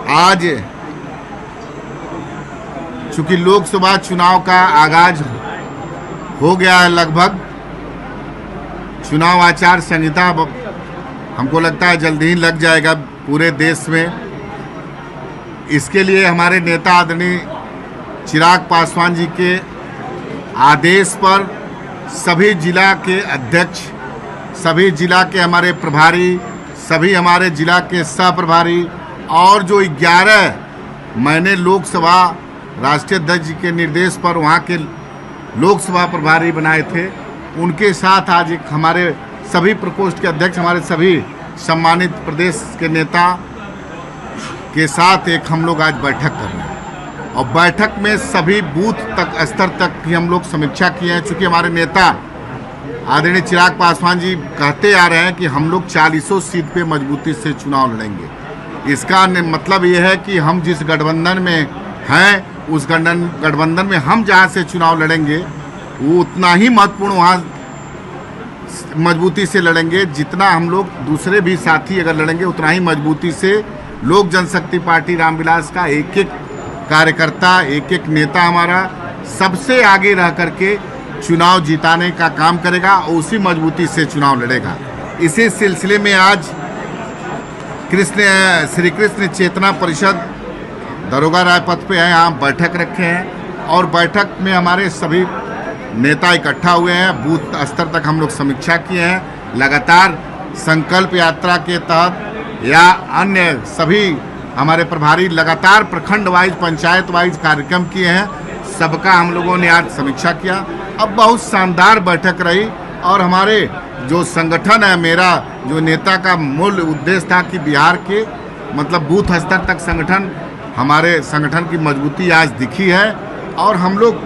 आज चूंकि लोकसभा चुनाव का आगाज हो गया है, लगभग चुनाव आचार संहिता हमको लगता है जल्द ही लग जाएगा पूरे देश में। इसके लिए हमारे नेता आदरणीय चिराग पासवान जी के आदेश पर सभी जिला के अध्यक्ष, सभी जिला के हमारे प्रभारी, सभी हमारे जिला के सह प्रभारी और जो 11 मैंने लोकसभा राष्ट्रीय अध्यक्ष जी के निर्देश पर वहाँ के लोकसभा प्रभारी बनाए थे, उनके साथ आज एक हमारे सभी प्रकोष्ठ के अध्यक्ष, हमारे सभी सम्मानित प्रदेश के नेता के साथ एक हम लोग आज बैठक कर रहे हैं। और बैठक में सभी बूथ तक स्तर तक की हम लोग समीक्षा किए हैं। चूँकि हमारे नेता आदरणीय चिराग पासवान जी कहते आ रहे हैं कि हम लोग 40 सीट पे मजबूती से चुनाव लड़ेंगे। इसका मतलब ये है कि हम जिस गठबंधन में हैं, उस गठबंधन में हम जहाँ से चुनाव लड़ेंगे वो उतना ही महत्वपूर्ण वहाँ मजबूती से लड़ेंगे जितना हम लोग दूसरे भी साथी अगर लड़ेंगे उतना ही मजबूती से लोक जनशक्ति पार्टी रामविलास का एक एक कार्यकर्ता, एक एक नेता हमारा सबसे आगे रह करके चुनाव जिताने का काम करेगा और उसी मजबूती से चुनाव लड़ेगा। इसी सिलसिले में आज श्री कृष्ण चेतना परिषद दरोगा राय पथ पे है, यहाँ बैठक रखे हैं और बैठक में हमारे सभी नेता इकट्ठा हुए हैं। बूथ स्तर तक हम लोग समीक्षा किए हैं। लगातार संकल्प यात्रा के तहत या अन्य सभी हमारे प्रभारी लगातार प्रखंड वाइज, पंचायत वाइज कार्यक्रम किए हैं। सबका हम लोगों ने आज समीक्षा किया। अब बहुत शानदार बैठक रही और हमारे जो संगठन है, मेरा जो नेता का मूल उद्देश्य था कि बिहार के मतलब बूथ स्तर तक संगठन, हमारे संगठन की मजबूती आज दिखी है और हम लोग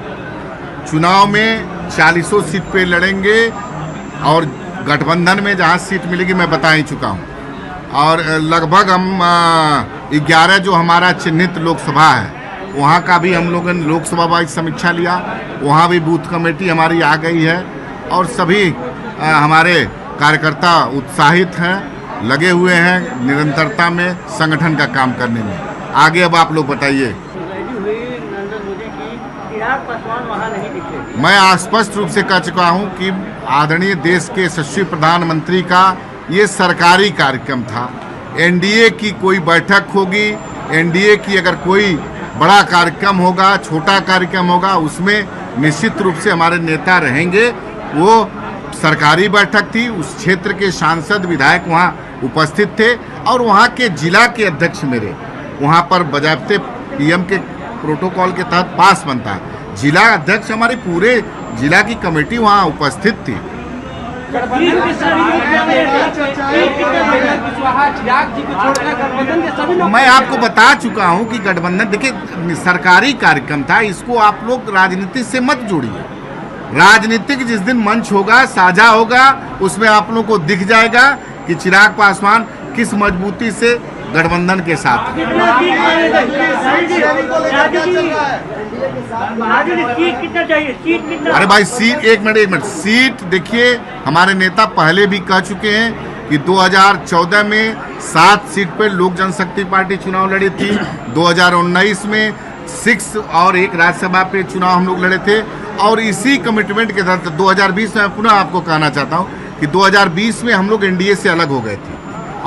चुनाव में 40 सीट पे लड़ेंगे और गठबंधन में जहाँ सीट मिलेगी मैं बता ही चुका हूँ। और लगभग हम 11 जो हमारा चिन्हित लोकसभा है वहाँ का भी हम लोगों ने लोकसभा वाइज समीक्षा लिया। वहाँ भी बूथ कमेटी हमारी आ गई है और सभी हमारे कार्यकर्ता उत्साहित हैं, लगे हुए हैं निरंतरता में संगठन का काम करने में। आगे अब आप लोग बताइए। मैं स्पष्ट रूप से कह चुका हूं कि आदरणीय देश के यशस्वी प्रधानमंत्री का ये सरकारी कार्यक्रम था। एनडीए की कोई बैठक होगी, एनडीए की अगर कोई बड़ा कार्यक्रम होगा, छोटा कार्यक्रम होगा, उसमें निश्चित रूप से हमारे नेता रहेंगे। वो सरकारी बैठक थी, उस क्षेत्र के सांसद विधायक वहाँ उपस्थित थे और वहाँ के जिला के अध्यक्ष मेरे वहाँ पर बजाबते पीएम के प्रोटोकॉल के तहत पास बनता है। जिला अध्यक्ष हमारे पूरे जिला की कमेटी वहाँ उपस्थित थी। मैं आपको बता चुका हूँ कि गठबंधन, देखिए सरकारी कार्यक्रम था, इसको आप लोग राजनीति से मत जोड़िए। राजनीतिक जिस दिन मंच होगा, साझा होगा, उसमें आप लोगों को दिख जाएगा कि चिराग पासवान किस मजबूती से गठबंधन के साथ। अरे भाई सीट, एक मिनट, सीट देखिए हमारे नेता पहले भी कह चुके हैं कि 2014 में 7 सीट पर लोक जनशक्ति पार्टी चुनाव लड़ी थी। 2019 में 6 और 1 राज्यसभा पे चुनाव हम लोग लड़े थे और इसी कमिटमेंट के तहत 2020 में पुनः आपको कहना चाहता हूँ कि 2020 में हम लोग एनडीए से अलग हो गए थे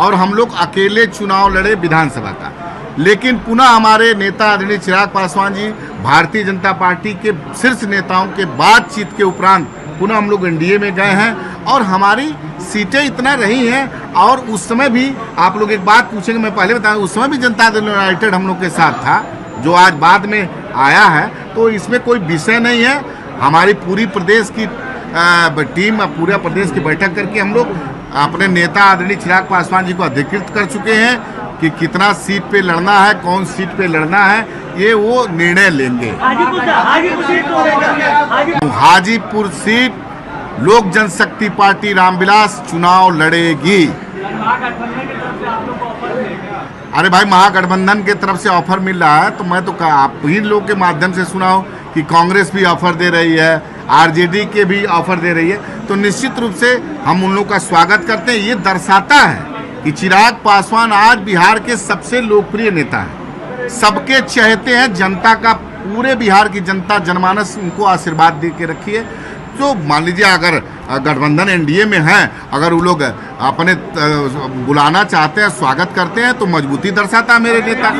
और हम लोग अकेले चुनाव लड़े विधानसभा का। लेकिन पुनः हमारे नेता आदरणीय चिराग पासवान जी भारतीय जनता पार्टी के शीर्ष नेताओं के बातचीत के उपरांत पुनः हम लोग एनडीए में गए हैं और हमारी सीटें इतना रही हैं। और उस समय भी आप लोग एक बात पूछेंगे, मैं पहले बताऊं, उस समय भी जनता दल यूनाइटेड हम लोग के साथ था, जो आज बाद में आया है। तो इसमें कोई विषय नहीं है। हमारी पूरी प्रदेश की टीम, पूरा प्रदेश की बैठक करके हम लोग अपने नेता आदरणीय चिराग पासवान जी को अधिकृत कर चुके हैं कि कितना सीट पे लड़ना है, कौन सीट पे लड़ना है, ये वो निर्णय लेंगे। हाजीपुर सीट लोक जनशक्ति पार्टी रामविलास चुनाव लड़ेगी। अरे भाई, महागठबंधन के तरफ से ऑफर मिल रहा है तो मैं तो आप ही लोग के माध्यम से सुना हूं कि कांग्रेस भी ऑफर दे रही है, आरजेडी के भी ऑफर दे रही है। तो निश्चित रूप से हम उन लोगों का स्वागत करते हैं। ये दर्शाता है कि चिराग पासवान आज बिहार के सबसे लोकप्रिय नेता हैं। सबके चहेते हैं, जनता का, पूरे बिहार की जनता जनमानस उनको आशीर्वाद दे के रखी है। तो मान लीजिए अगर गठबंधन एनडीए में है, अगर वो लोग अपने बुलाना चाहते हैं, स्वागत करते हैं, तो मजबूती दर्शाता है मेरे नेता का।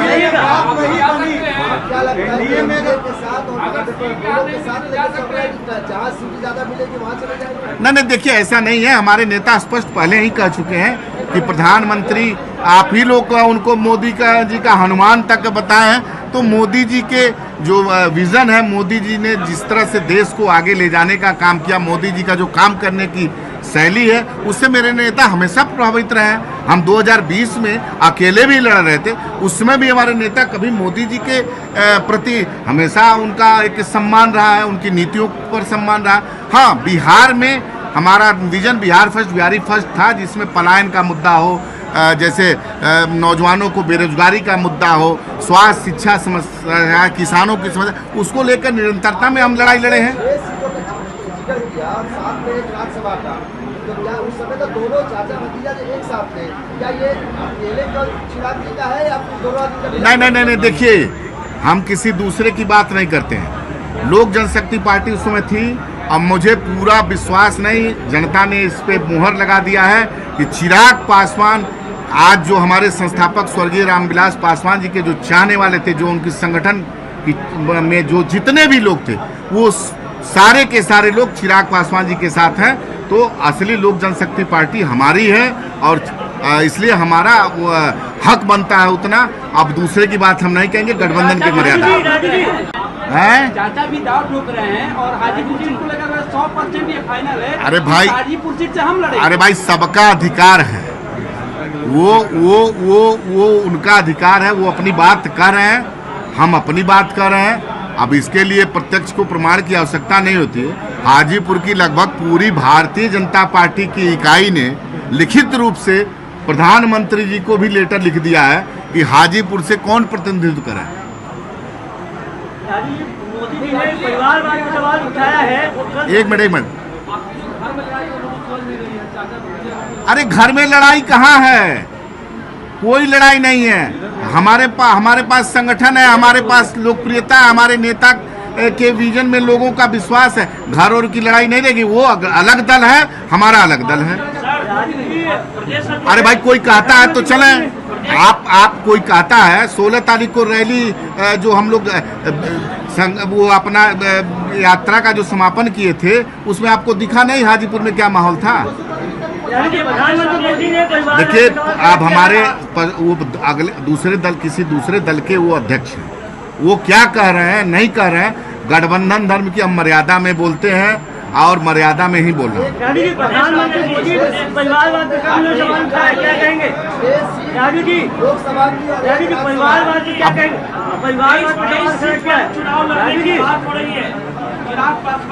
नहीं, देखिए ऐसा नहीं है। हमारे नेता स्पष्ट पहले ही कह चुके हैं कि प्रधानमंत्री आप ही लोग उनको मोदी जी का हनुमान तक बताए हैं। तो मोदी जी के जो विज़न है, मोदी जी ने जिस तरह से देश को आगे ले जाने का काम किया, मोदी जी का जो काम करने की शैली है, उससे मेरे नेता हमेशा प्रभावित रहे हैं। हम 2020 में अकेले भी लड़ रहे थे, उसमें भी हमारे नेता कभी मोदी जी के प्रति हमेशा उनका एक सम्मान रहा है, उनकी नीतियों पर सम्मान रहा। हाँ, बिहार में हमारा vision Bihar first, Bihari first था, जिसमें पलायन का मुद्दा हो, जैसे नौजवानों को बेरोजगारी का मुद्दा हो, स्वास्थ्य शिक्षा समस्या, किसानों की समस्या, उसको लेकर निरंतरता में हम लड़ाई लड़े हैं। नहीं, देखिए हम किसी दूसरे की बात नहीं करते हैं। लोक जनशक्ति पार्टी उस समय थी। अब मुझे पूरा विश्वास नहीं, जनता ने इस पे मुहर लगा दिया है कि चिराग पासवान, आज जो हमारे संस्थापक स्वर्गीय रामविलास पासवान जी के जो चाहने वाले थे, जो उनकी संगठन में जो जितने भी लोग थे, वो सारे के सारे लोग चिराग पासवान जी के साथ हैं। तो असली लोक जनशक्ति पार्टी हमारी है और इसलिए हमारा हक बनता है उतना। अब दूसरे की बात हम नहीं कहेंगे, गठबंधन की मर्यादा है। चाचा भी दाव ठोक रहे हैं और हाजीपुर सीट को लेकर 100% ये फाइनल है। अरे भाई, हाजीपुर सीट से हम लड़ेंगे। अरे भाई, सबका अधिकार है, वो उनका अधिकार है, वो अपनी बात कर रहे हैं, हम अपनी बात कर रहे हैं। अब इसके लिए प्रत्यक्ष को प्रमाण की आवश्यकता नहीं होती है। हाजीपुर की लगभग पूरी भारतीय जनता पार्टी की इकाई ने लिखित रूप से प्रधानमंत्री जी को भी लेटर लिख दिया है कि हाजीपुर से कौन प्रतिनिधित्व करे। मोदी जी ने परिवारवाद का सवाल उठाया है। एक मिनट, अरे घर में लड़ाई कहाँ है? कोई लड़ाई नहीं है। हमारे पास संगठन है, हमारे पास लोकप्रियता है, हमारे नेता के विजन में लोगों का विश्वास है। घर और की लड़ाई नहीं रहेगी। वो अलग दल है, हमारा अलग दल है। अरे भाई, कोई कहता है तो चलें। आप कोई कहता है 16 तारीख को रैली जो हम लोग वो अपना यात्रा का जो समापन किए थे, उसमें आपको दिखा नहीं हाजीपुर में क्या माहौल था? देखिए, आप हमारे वो अगले दूसरे दल, किसी दूसरे दल के वो अध्यक्ष हैं, वो क्या कह रहे हैं नहीं कह रहे हैं। गठबंधन धर्म की हम मर्यादा में बोलते हैं और मर्यादा में ही बोल रहे हैं। प्रधानमंत्री मोदी परिवारवाद का सवाल उठाया, क्या कहेंगे राजू जी? परिवारवाद क्या कहेंगे? परिवारवाद क्या है राजू जी?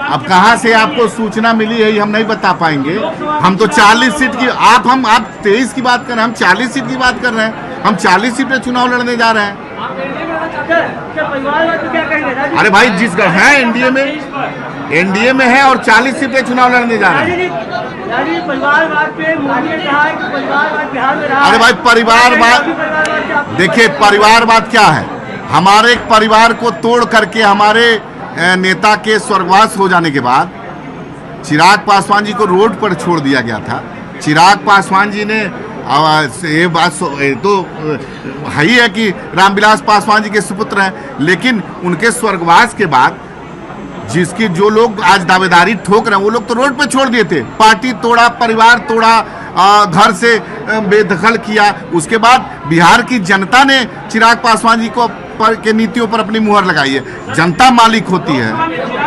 अब कहाँ से आपको सूचना मिली है, हम नहीं बता पाएंगे। हम तो 40 सीट की, आप 23 की बात कर रहे हैं, हम 40 सीट की बात कर रहे हैं। हम 40 सीट पे चुनाव लड़ने जा रहे हैं। अरे भाई, जिस है एनडीए में है और 40 सीट पे चुनाव लड़ने जा रहे हैं। अरे भाई, परिवारवाद, देखिए परिवारवाद क्या है। हमारे परिवार को तोड़ करके हमारे नेता के स्वर्गवास हो जाने के बाद चिराग पासवान जी को रोड पर छोड़ दिया गया था। चिराग पासवान जी ने ये बात तो है ही है कि रामविलास पासवान जी के सुपुत्र हैं, लेकिन उनके स्वर्गवास के बाद जिसकी जो लोग आज दावेदारी ठोक रहे हैं, वो लोग तो रोड पे छोड़ दिए थे। पार्टी तोड़ा, परिवार तोड़ा, घर से बेदखल किया। उसके बाद बिहार की जनता ने चिराग पासवान जी को के नीतियों पर अपनी मुहर लगाई है। जनता मालिक होती है।